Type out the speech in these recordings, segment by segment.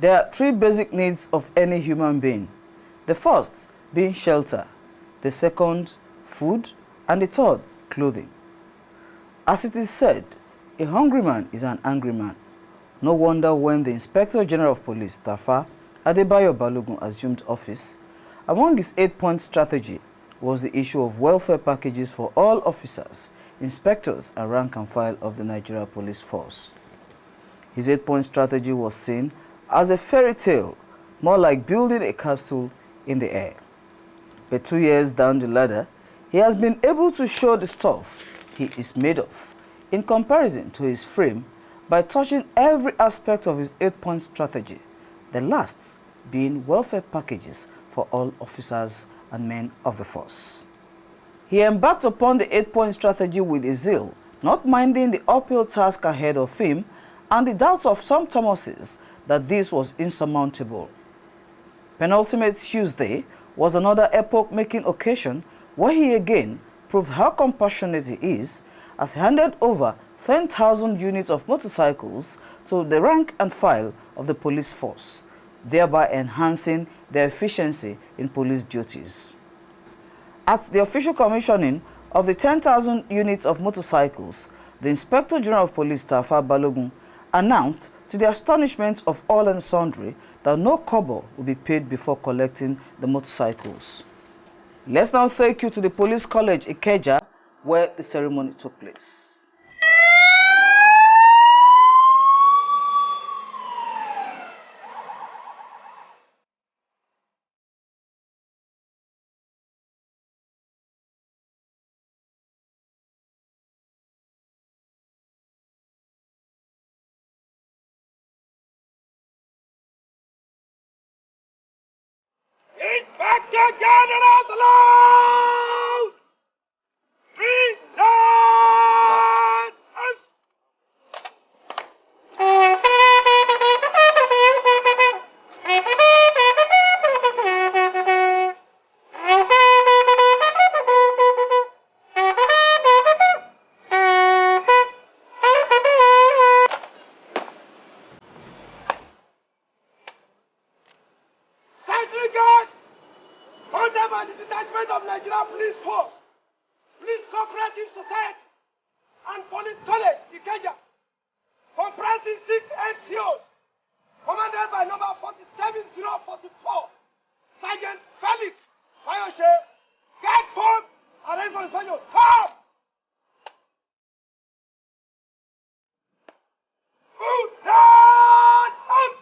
There are three basic needs of any human being. The first being shelter, the second, food, and the third, clothing. As it is said, a hungry man is an angry man. No wonder when the Inspector General of Police, Tafa Balogun, assumed office, among his 8-point strategy was the issue of welfare packages for all officers, inspectors, and rank and file of the Nigerian police force. His 8-point strategy was seen as a fairy tale, more like building a castle in the air. But 2 years down the ladder, he has been able to show the stuff he is made of in comparison to his frame by touching every aspect of his 8-point strategy, the last being welfare packages for all officers and men of the force. He embarked upon the 8-point strategy with a zeal, not minding the uphill task ahead of him and the doubts of some Thomases that this was insurmountable. Penultimate Tuesday was another epoch-making occasion where he again proved how compassionate he is, as he handed over 10,000 units of motorcycles to the rank and file of the police force, thereby enhancing their efficiency in police duties. At the official commissioning of the 10,000 units of motorcycles, the Inspector General of Police, Tafa Balogun, announced, to the astonishment of all and sundry, that no kobo will be paid before collecting the motorcycles. Let's now take you to the Police College, Ikeja, where the ceremony took place. Inspector General Salute! Present! Sentry Guard! Funded by the detachment of Nigerian Police Force, Police Cooperative Society, and Police College, Ikeja, comprising 6 NCOs, commanded by number 47044, Sergeant Felix Fayoshe, Guard Form, and Rifle Obasanjo. Come! Move down! Out!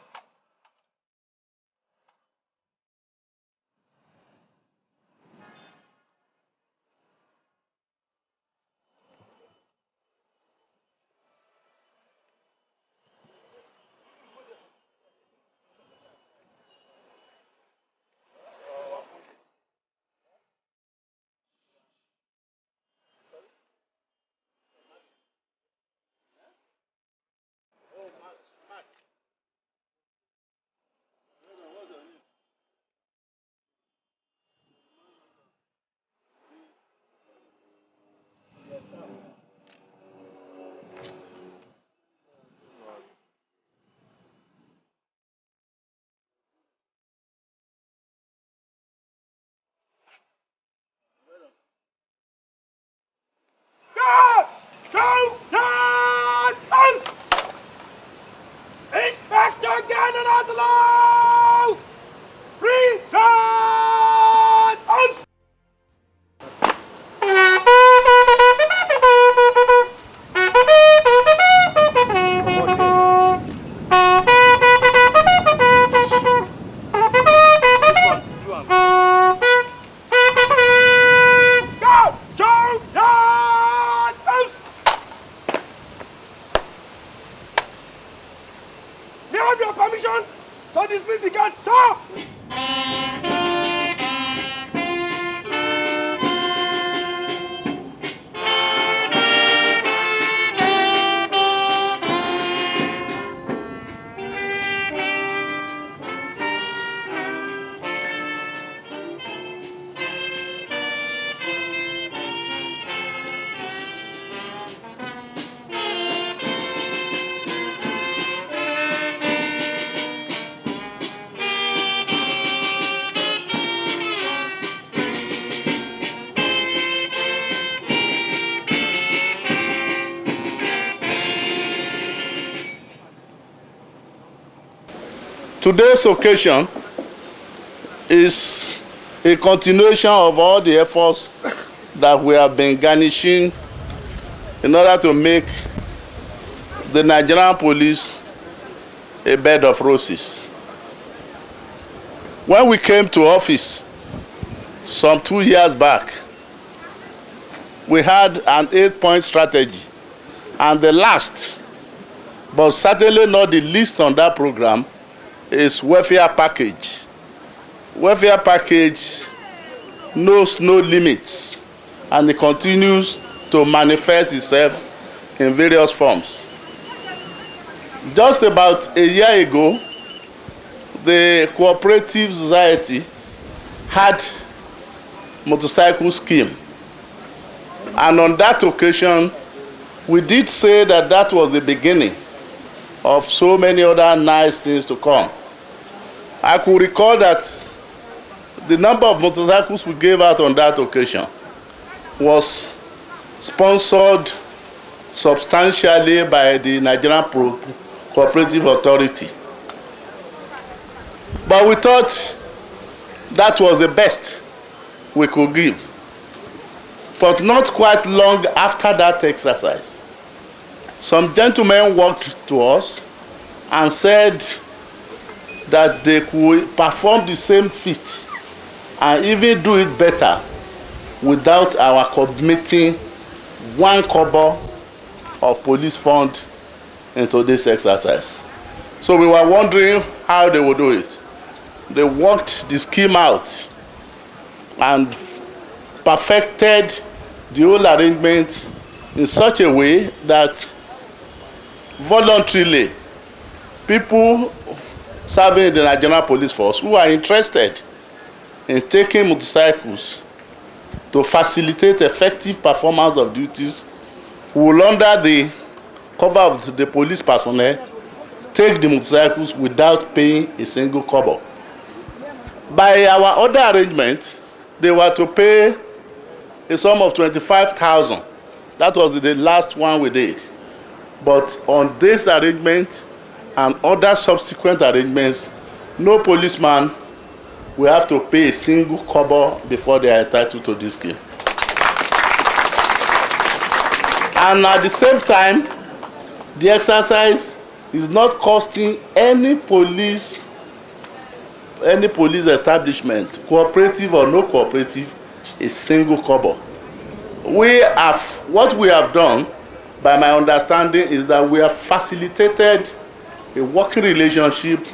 Today's occasion is a continuation of all the efforts that we have been garnishing in order to make the Nigerian police a bed of roses. When we came to office some 2 years back, we had an 8-point strategy, and the last, but certainly not the least on that program, is welfare package. Welfare package knows no limits, and it continues to manifest itself in various forms. Just about a year ago, the cooperative society had motorcycle scheme, and on that occasion we did say that that was the beginning of so many other nice things to come. I could recall that the number of motorcycles we gave out on that occasion was sponsored substantially by the Nigerian Cooperative Authority. But we thought that was the best we could give. But not quite long after that exercise, some gentlemen walked to us and said that they could perform the same feat and even do it better without our committing 1 kobo of police fund into this exercise. So we were wondering how they would do it. They worked the scheme out and perfected the whole arrangement in such a way that voluntarily people serving in the Nigerian police force who are interested in taking motorcycles to facilitate effective performance of duties will, under the cover of the police personnel, take the motorcycles without paying a single kobo. By our other arrangement, they were to pay a sum of 25,000. That was the last one we did. But on this arrangement and other subsequent arrangements, no policeman will have to pay a single kobo before they are entitled to this scheme. And at the same time, the exercise is not costing any police establishment, cooperative or no cooperative, a single kobo. What we have done, by my understanding, is that we have facilitated a working relationship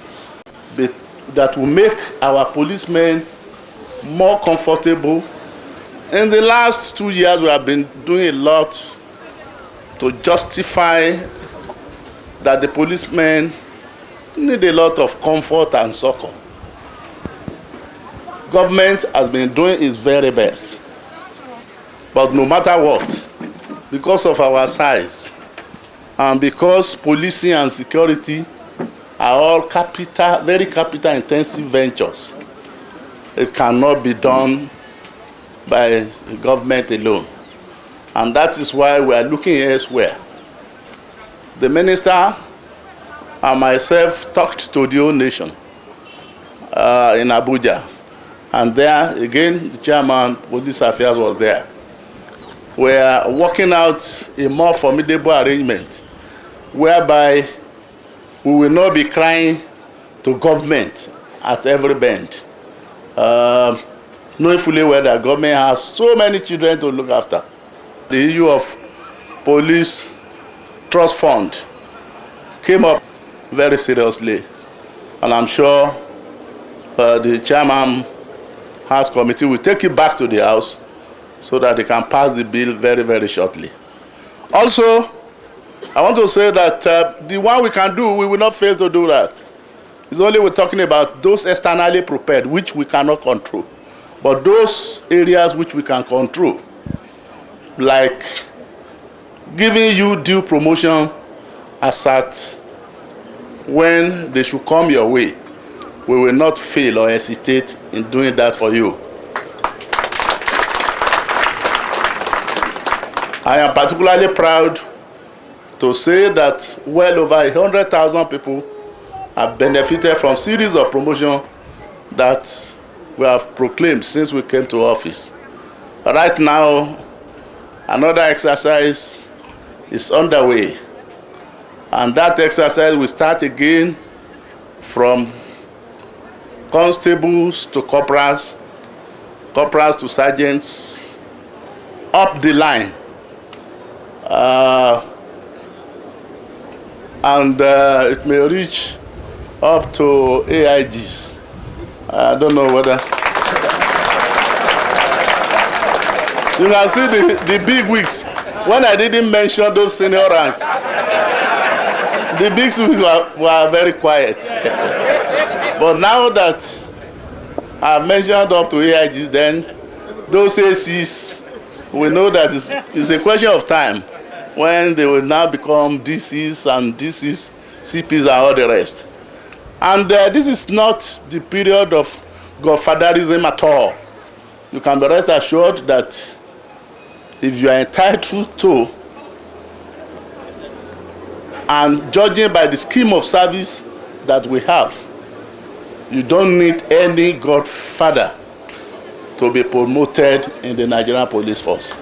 that will make our policemen more comfortable. In the last 2 years, we have been doing a lot to justify that the policemen need a lot of comfort and succor. Government has been doing its very best. But no matter what, because of our size and because policing and security are all very capital intensive ventures, it cannot be done by the government alone. And that is why we are looking elsewhere. The minister and myself talked to the whole nation in Abuja. And there, again, the chairman of police affairs was there. We are working out a more formidable arrangement whereby we will not be crying to government at every bend, knowing fully well that government has so many children to look after. The issue of police trust fund came up very seriously, and I'm sure the chairman House committee will take it back to the House so that they can pass the bill very, very shortly. Also, I want to say that the one we can do, we will not fail to do that. It's only we're talking about those externally prepared, which we cannot control. But those areas which we can control, like giving you due promotion as at when they should come your way, we will not fail or hesitate in doing that for you. I am particularly proud to say that well over 100,000 people have benefited from series of promotion that we have proclaimed since we came to office. Right now, another exercise is underway, and that exercise will start again from constables to corporals, corporals to sergeants, up the line. And it may reach up to AIGs. I don't know whether. You can see the big wigs. When I didn't mention those senior ranks, the big wigs were very quiet. But now that I've mentioned up to AIGs, then those ACs, we know that it's a question of time when they will now become DCs and DCs, CPs and all the rest. And this is not the period of godfatherism at all. You can be rest assured that if you are entitled to, and judging by the scheme of service that we have, you don't need any godfather to be promoted in the Nigerian police force.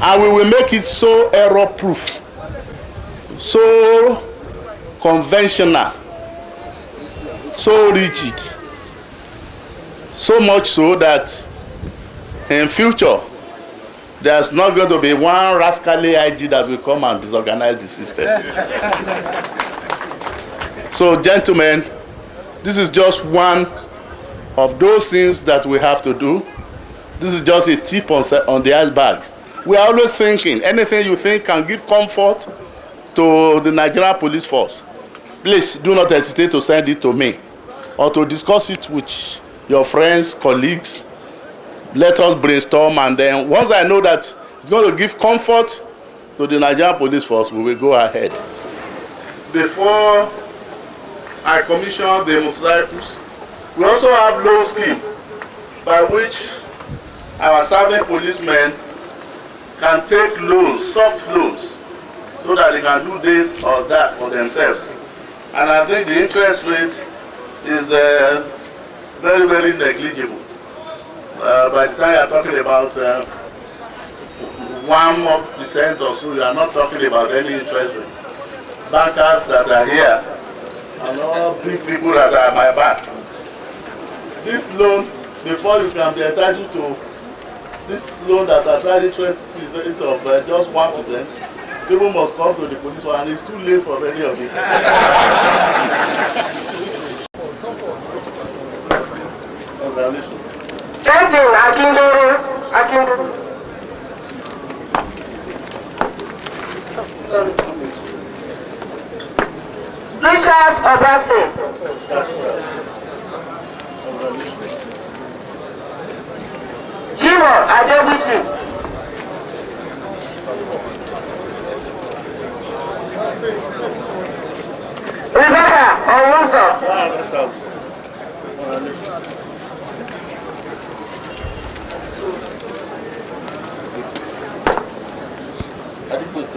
And we will make it so error-proof, so conventional, so rigid, so much so that in future, there's not going to be one rascally IG that will come and disorganize the system. So, gentlemen, this is just one of those things that we have to do. This is just a tip on the iceberg. We are always thinking, anything you think can give comfort to the Nigerian police force, please do not hesitate to send it to me or to discuss it with your friends, colleagues. Let us brainstorm, and then once I know that it's going to give comfort to the Nigerian police force, we will go ahead. Before I commission the motorcycles, we also have loan scheme by which our serving policemen can take loans, soft loans, so that they can do this or that for themselves. And I think the interest rate is very, very negligible. By the time you are talking about 1% or so, you are not talking about any interest rate. Bankers that are here and all big people that are at my back. This loan, before you can be entitled to this loan that attracts interest rate of just 1%, people must come to the police and it's too late for many of it. Congratulations. Thank you, Akindoro. Richard Obasanjo. Jimo Adebuti. Rebecca Owuzo. I think with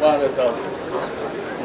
100,000.